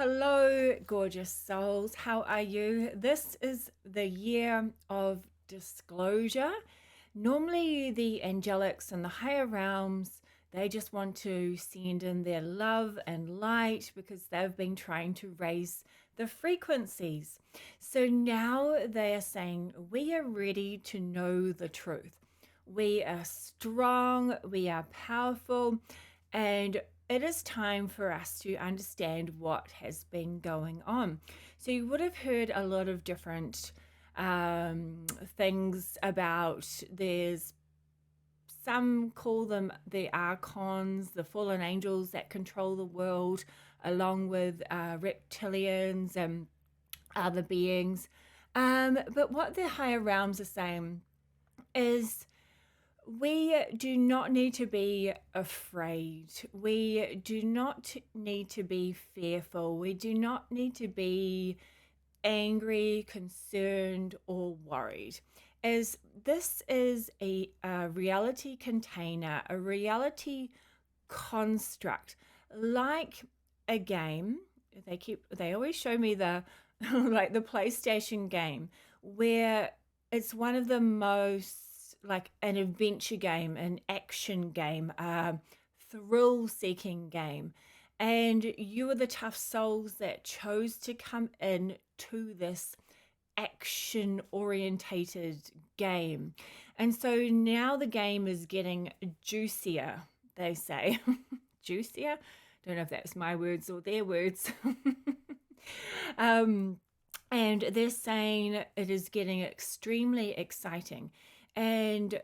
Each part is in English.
Hello, gorgeous souls. How are you? This is the year of disclosure. Normally, the angelics and the higher realms, they just want to send in their love and light because they've been trying to raise the frequencies. So now they are saying, we are ready to know the truth. We are strong, we are powerful, and it is time for us to understand what has been going on. So, you would have heard a lot of different things about there's some call them the archons, the fallen angels that control the world, along with reptilians and other beings. But what the higher realms are saying is we do not need to be afraid. We do not need to be fearful. We do not need to be angry, concerned, or worried. As this is a reality container, a reality construct, like a game. They always show me the like the PlayStation game where it's one of the most like an adventure game, an action game, a thrill seeking game. And you are the tough souls that chose to come in to this action orientated game. And so now the game is getting juicier, they say. Juicier? Don't know if that's my words or their words. um, and they're saying it is getting extremely exciting. And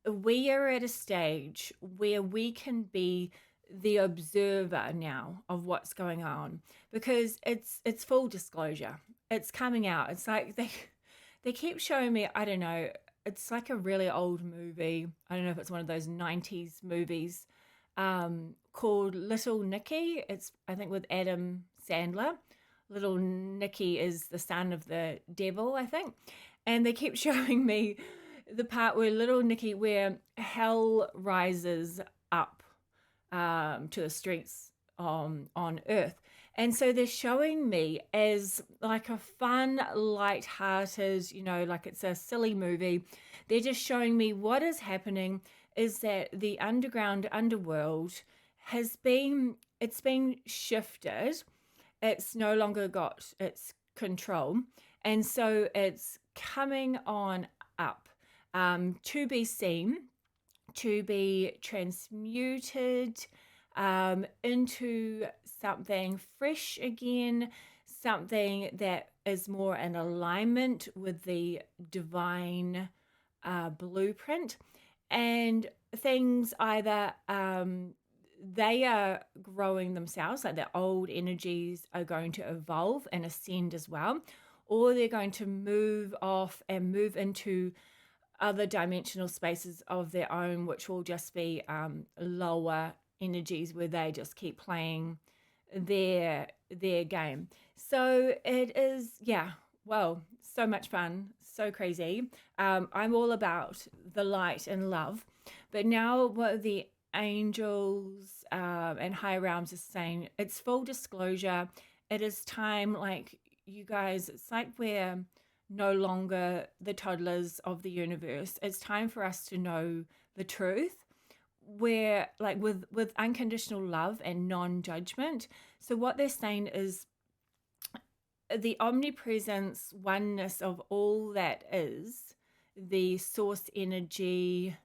we are at a stage where we can be the observer now of what's going on because it's full disclosure. It's coming out. It's like they keep showing me, I don't know, it's like a really old movie. I don't know if it's one of those 90s movies called Little Nicky. It's, I think, with Adam Sandler. Little Nicky is the son of the devil, I think. And they keep showing me the part where little Nicky, where hell rises up to the streets on Earth. And so they're showing me as like a fun, light-hearted, like it's a silly movie. They're just showing me what is happening is that the underworld it's been shifted. It's no longer got its control. And so it's coming on up to be seen, to be transmuted into something fresh again, something that is more in alignment with the divine blueprint. And things either they are growing themselves, like the old energies are going to evolve and ascend as well, or they're going to move off and move into other dimensional spaces of their own, which will just be lower energies where they just keep playing their game. So it is, yeah, well, so much fun, so crazy. I'm all about the light and love, but now what the angels and higher realms are saying, it's full disclosure. It is time, like you guys, it's like we're no longer the toddlers of the universe. It's time for us to know the truth, where like with unconditional love and non-judgment. So what they're saying is the omnipresence, oneness of all that is the source energy,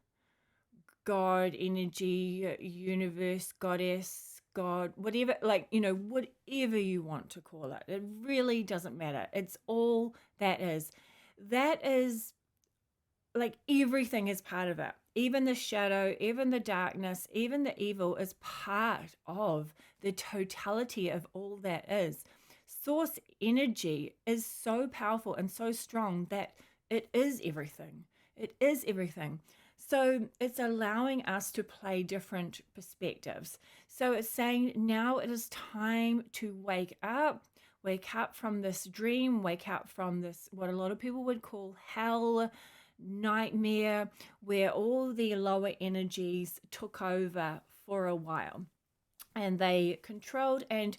God energy, universe, goddess, God, whatever, like, whatever you want to call it. It really doesn't matter. It's all that is. That is like everything is part of it. Even the shadow, even the darkness, even the evil is part of the totality of all that is. Source energy is so powerful and so strong that it is everything. It is everything. So it's allowing us to play different perspectives. So it's saying now it is time to wake up from this dream, wake up from this, what a lot of people would call hell, nightmare, where all the lower energies took over for a while. and they controlled. And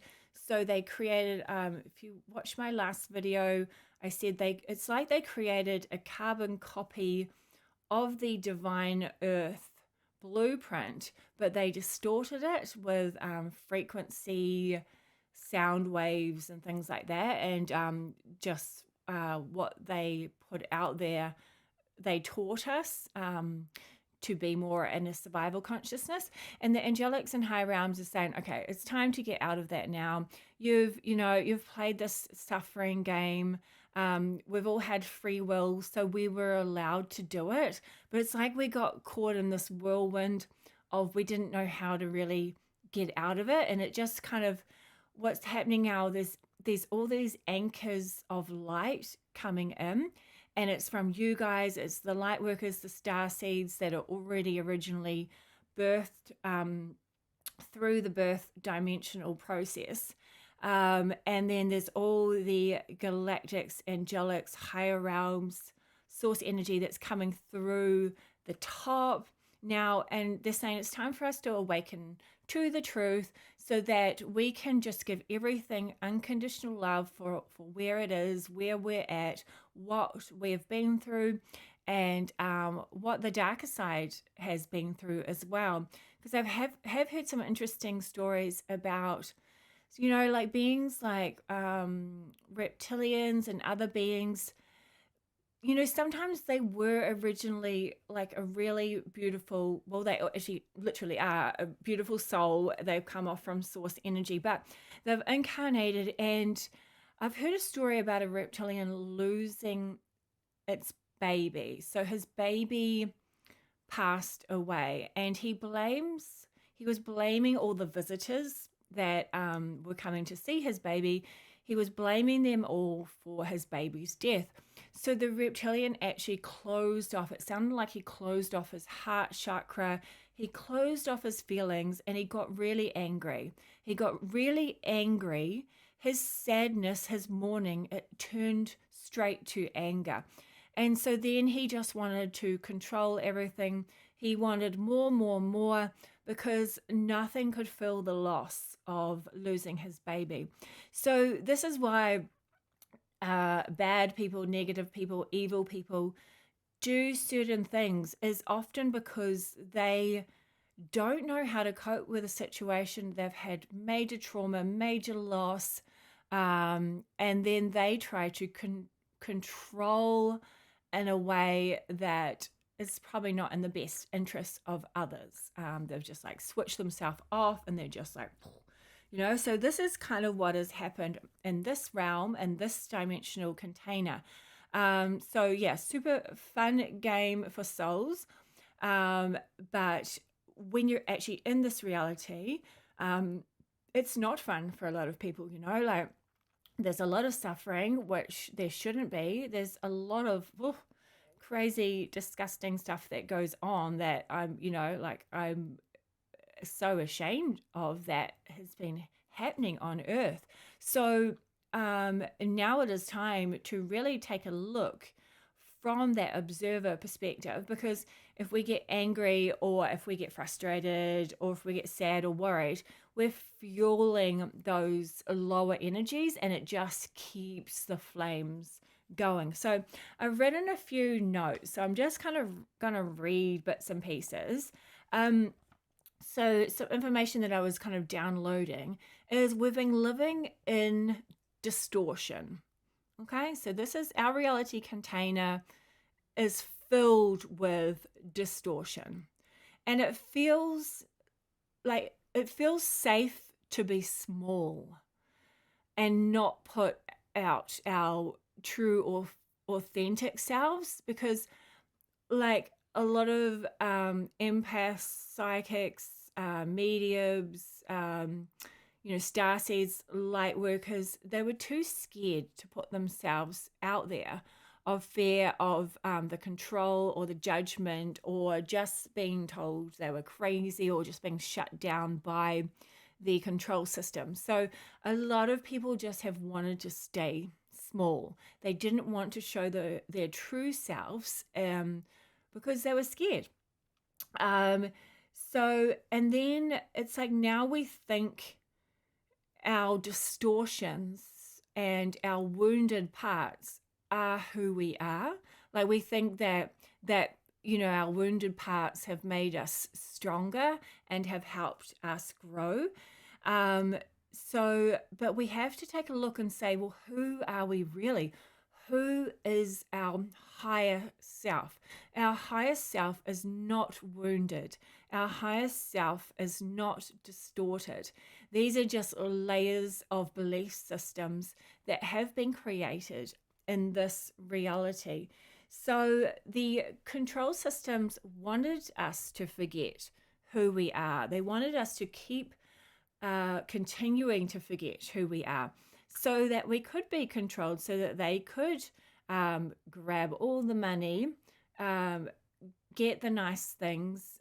so they created, if you watch my last video, I said it's like they created a carbon copy of the divine earth blueprint, but they distorted it with frequency, sound waves, and things like that. And just what they put out there, they taught us to be more in a survival consciousness. And the angelics and high realms are saying, okay, it's time to get out of that now. You've played this suffering game. We've all had free will, so we were allowed to do it. But it's like we got caught in this whirlwind of we didn't know how to really get out of it. And it just kind of, what's happening now, there's all these anchors of light coming in, and it's from you guys, it's the light workers, the star seeds that are already originally birthed through the birth dimensional process. And then there's all the galactics, angelics, higher realms, source energy that's coming through the top now. And they're saying it's time for us to awaken to the truth so that we can just give everything unconditional love for where it is, where we're at, what we've been through, and what the darker side has been through as well. Because I have heard some interesting stories about, like beings like reptilians and other beings. Sometimes they were originally like a really beautiful, well, they actually literally are a beautiful soul. They've come off from source energy, but they've incarnated. And I've heard a story about a reptilian losing its baby. So his baby passed away, and he was blaming all the visitors that were coming to see his baby. He was blaming them all for his baby's death. So the reptilian actually closed off. It sounded like he closed off his heart chakra. He closed off his feelings, and he got really angry. His sadness, his mourning, it turned straight to anger. And so then he just wanted to control everything. He wanted more, because nothing could fill the loss of losing his baby. So this is why bad people, negative people, evil people do certain things, is often because they don't know how to cope with a situation. They've had major trauma, major loss, and then they try to control in a way that is probably not in the best interest of others. They've just like switched themselves off, and they're just like, so this is kind of what has happened in this realm, in this dimensional container. So yeah, super fun game for souls. But when you're actually in this reality, it's not fun for a lot of people, like there's a lot of suffering, which there shouldn't be. There's a lot of crazy, disgusting stuff that goes on that I'm so ashamed of that has been happening on earth. So now it is time to really take a look from that observer perspective, because if we get angry, or if we get frustrated, or if we get sad or worried, we're fueling those lower energies, and it just keeps the flames going. So I've written a few notes, so I'm just kind of gonna read bits and pieces. So some information that I was kind of downloading is we've been living in distortion. Okay, so this is our reality container is filled with distortion, and it feels safe to be small and not put out our true or authentic selves, because like a lot of empaths, psychics, mediums, starseeds, light workers, they were too scared to put themselves out there, of fear of the control or the judgment, or just being told they were crazy, or just being shut down by the control system. So a lot of people just have wanted to stay small. They didn't want to show their true selves because they were scared. So, and then it's like now we think our distortions and our wounded parts are who we are. Like we think that our wounded parts have made us stronger and have helped us grow. Um, but we have to take a look and say, well, who are we really? Who is our higher self? Our higher self is not wounded. Our higher self is not distorted. These are just layers of belief systems that have been created in this reality. So the control systems wanted us to forget who we are. They wanted us to keep continuing to forget who we are so that we could be controlled, so that they could grab all the money, get the nice things,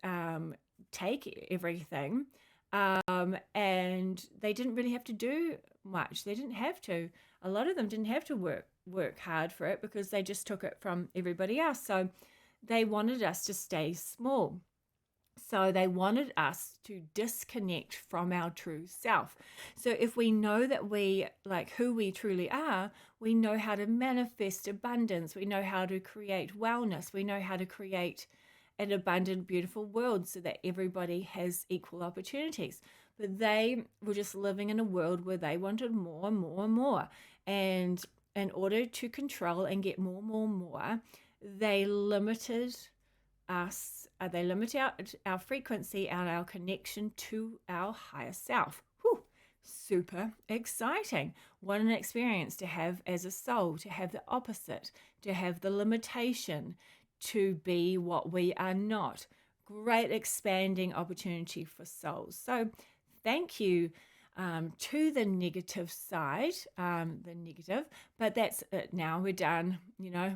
take everything, and they didn't really have to do much. They didn't have to. A lot of them didn't have to work hard for it because they just took it from everybody else. So they wanted us to stay small. So they wanted us to disconnect from our true self. So if we know that we like who we truly are, we know how to manifest abundance. We know how to create wellness. We know how to create an abundant, beautiful world so that everybody has equal opportunities. But they were just living in a world where they wanted more and more and more. And in order to control and get more and more and more, they limited us, they limit our frequency and our connection to our higher self. Whew, super exciting. What an experience to have as a soul, to have the opposite, to have the limitation, to be what we are not. Great expanding opportunity for souls. So thank you to the negative side, but that's it now. We're done,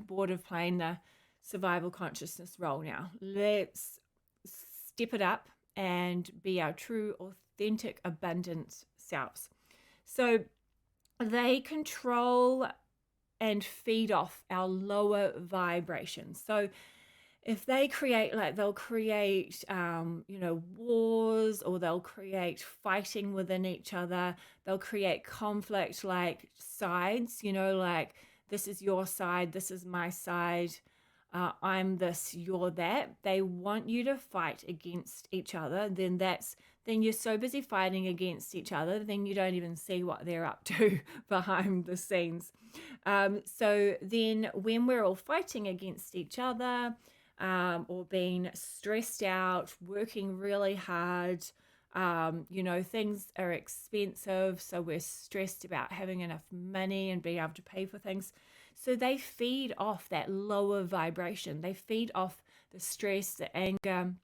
bored of playing the survival consciousness role now. Let's step it up and be our true, authentic, abundant selves. So they control and feed off our lower vibrations. So if they create, they'll create, wars, or they'll create fighting within each other. They'll create conflict, like sides, like this is your side, this is my side. I'm this, you're that. They want you to fight against each other. Then you're so busy fighting against each other, then you don't even see what they're up to behind the scenes. So then when we're all fighting against each other, or being stressed out, working really hard, things are expensive, so we're stressed about having enough money and being able to pay for things. So they feed off that lower vibration. They feed off the stress, the anger,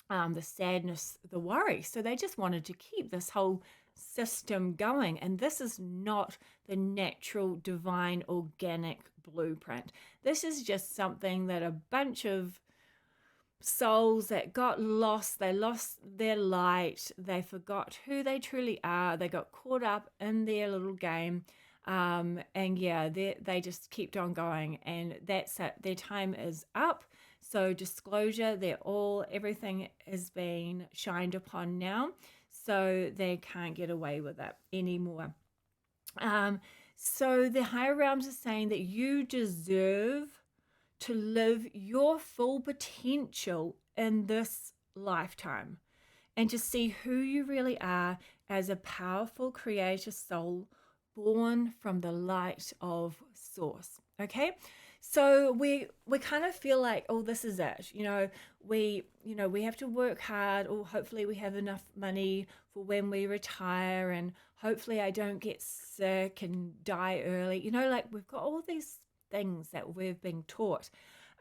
the sadness, the worry. So they just wanted to keep this whole system going. And this is not the natural, divine, organic blueprint. This is just something that a bunch of souls that got lost, they lost their light, they forgot who they truly are, they got caught up in their little game. They just kept on going, and that's it. Their time is up. So disclosure, everything is being shined upon now, so they can't get away with it anymore. So the higher realms are saying that you deserve to live your full potential in this lifetime and to see who you really are as a powerful creator soul born from the light of source. Okay, so we kind of feel like, oh, this is it. We have to work hard, or hopefully we have enough money for when we retire, and hopefully I don't get sick and die early. We've got all these things that we've been taught.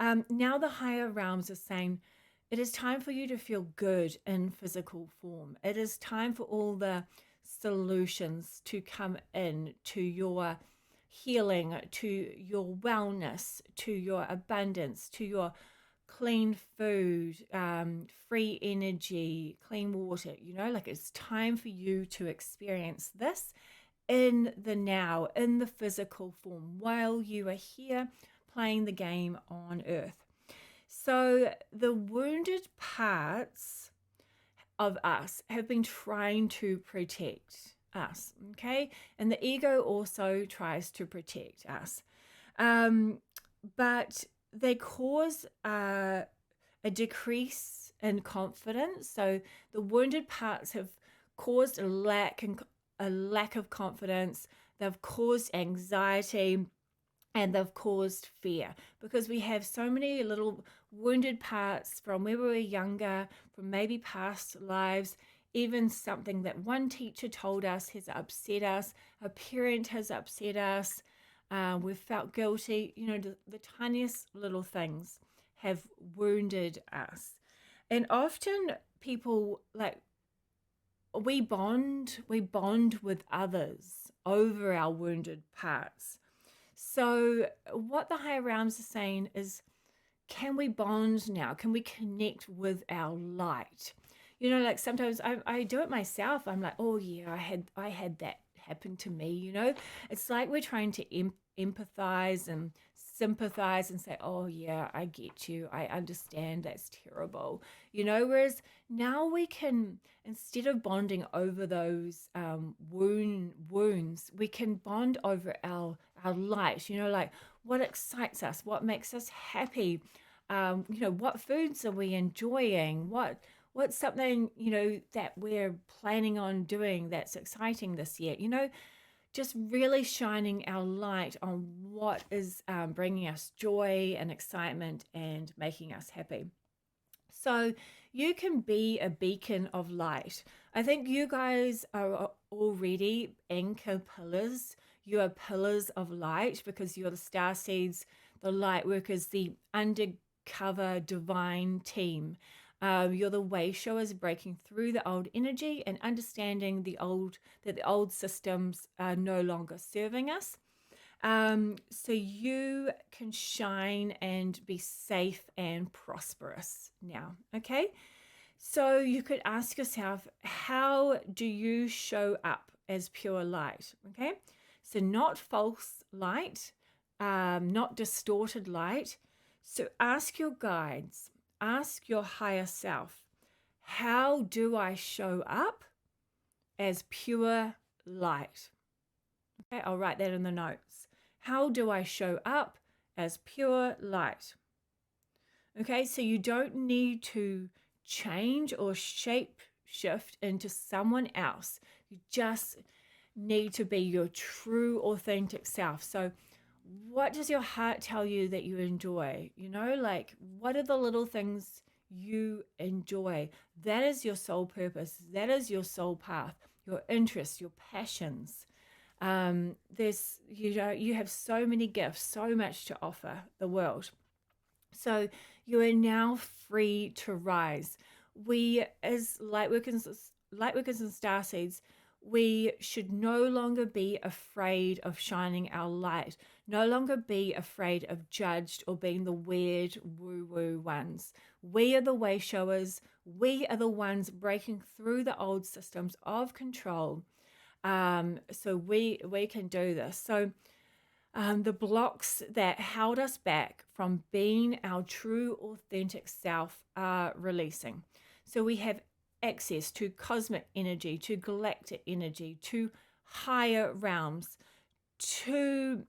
Now the higher realms are saying it is time for you to feel good in physical form. It is time for all the solutions to come in to your healing, to your wellness, to your abundance, to your clean food, free energy, clean water. It's time for you to experience this in the now, in the physical form, while you are here playing the game on earth. So the wounded parts of us have been trying to protect us, okay? And the ego also tries to protect us. Um, but they cause a decrease in confidence. So the wounded parts have caused a lack of confidence. They've caused anxiety and they've caused fear because we have so many little wounded parts from when we were younger, from maybe past lives, even something that one teacher told us has upset us, a parent has upset us, we've felt guilty. The tiniest little things have wounded us. And often people we bond with others over our wounded parts. So what the higher realms are saying is, can we bond now? Can we connect with our light? Like sometimes I do it myself. I'm like, oh yeah, I had that happen to me. It's like we're trying to empathize and sympathize and say, oh yeah, I get you, I understand, that's terrible. Whereas now we can, instead of bonding over those wounds, we can bond over our light. Like what excites us, what makes us happy. What foods are we enjoying, what's something that we're planning on doing that's exciting this year. Just really shining our light on what is bringing us joy and excitement and making us happy. So you can be a beacon of light. I think you guys are already anchor pillars. You are pillars of light because you're the star seeds, the light workers, the undercover divine team. You're the way showers breaking through the old energy and understanding that the old systems are no longer serving us. So you can shine and be safe and prosperous now. Okay. So you could ask yourself, how do you show up as pure light? Okay. So not false light, not distorted light. So ask your guides, ask your higher self, how do I show up as pure light? Okay, I'll write that in the notes. How do I show up as pure light? Okay, so you don't need to change or shape shift into someone else. You just need to be your true, authentic self. So what does your heart tell you that you enjoy? Like what are the little things you enjoy? That is your soul purpose. That is your soul path, your interests, your passions. You have so many gifts, so much to offer the world. So you are now free to rise. We, as lightworkers and starseeds, we should no longer be afraid of shining our light, no longer be afraid of judged or being the weird woo-woo ones. We are the way showers. We are the ones breaking through the old systems of control. So we can do this. So the blocks that held us back from being our true authentic self are releasing. So we have access to cosmic energy, to galactic energy, to higher realms, to,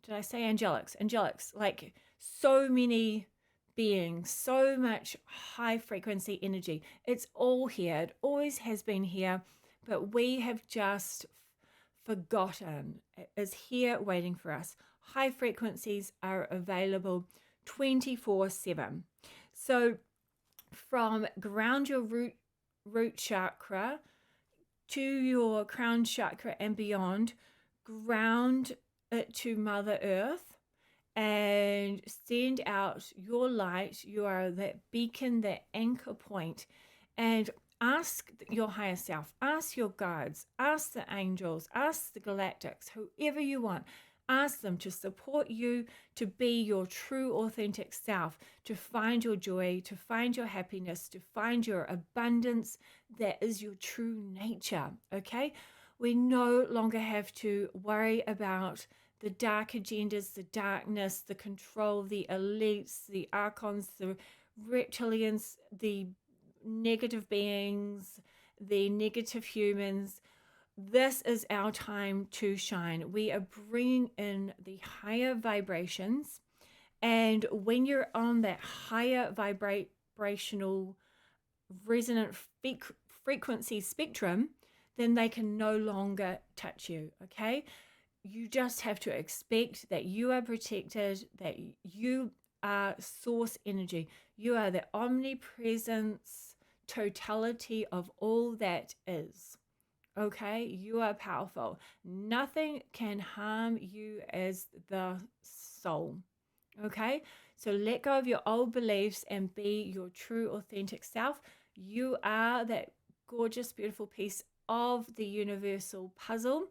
did I say angelics? Angelics, like so many beings, so much high frequency energy. It's all here. It always has been here, but we have just forgotten. It is here waiting for us. High frequencies are available 24/7. So from ground your root chakra to your crown chakra and beyond, ground it to Mother Earth and send out your light. You are that beacon, that anchor point, and ask your higher self, ask your guides, ask the angels, ask the galactics, whoever you want. Ask them to support you to be your true authentic self, to find your joy, to find your happiness, to find your abundance that is your true nature, okay? We no longer have to worry about the dark agendas, the darkness, the control, the elites, the archons, the reptilians, the negative beings, the negative humans. This is our time to shine. We are bringing in the higher vibrations. And when you're on that higher vibrational resonant frequency spectrum, then they can no longer touch you. Okay. You just have to expect that you are protected, that you are source energy. You are the omnipresence, totality of all that is. Okay, you are powerful. Nothing can harm you as the soul. Okay, so let go of your old beliefs and be your true, authentic self. You are that gorgeous, beautiful piece of the universal puzzle.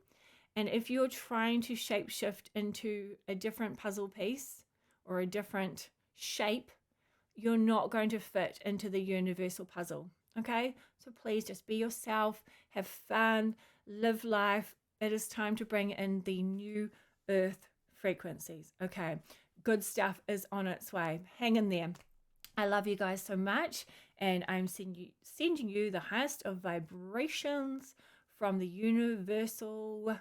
And if you're trying to shapeshift into a different puzzle piece or a different shape, you're not going to fit into the universal puzzle. Okay? So please just be yourself, have fun, live life. It is time to bring in the new earth frequencies. Okay? Good stuff is on its way. Hang in there. I love you guys so much, and I'm sending you the highest of vibrations from the universal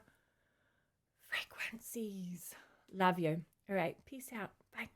frequencies. Love you. All right. Peace out. Bye.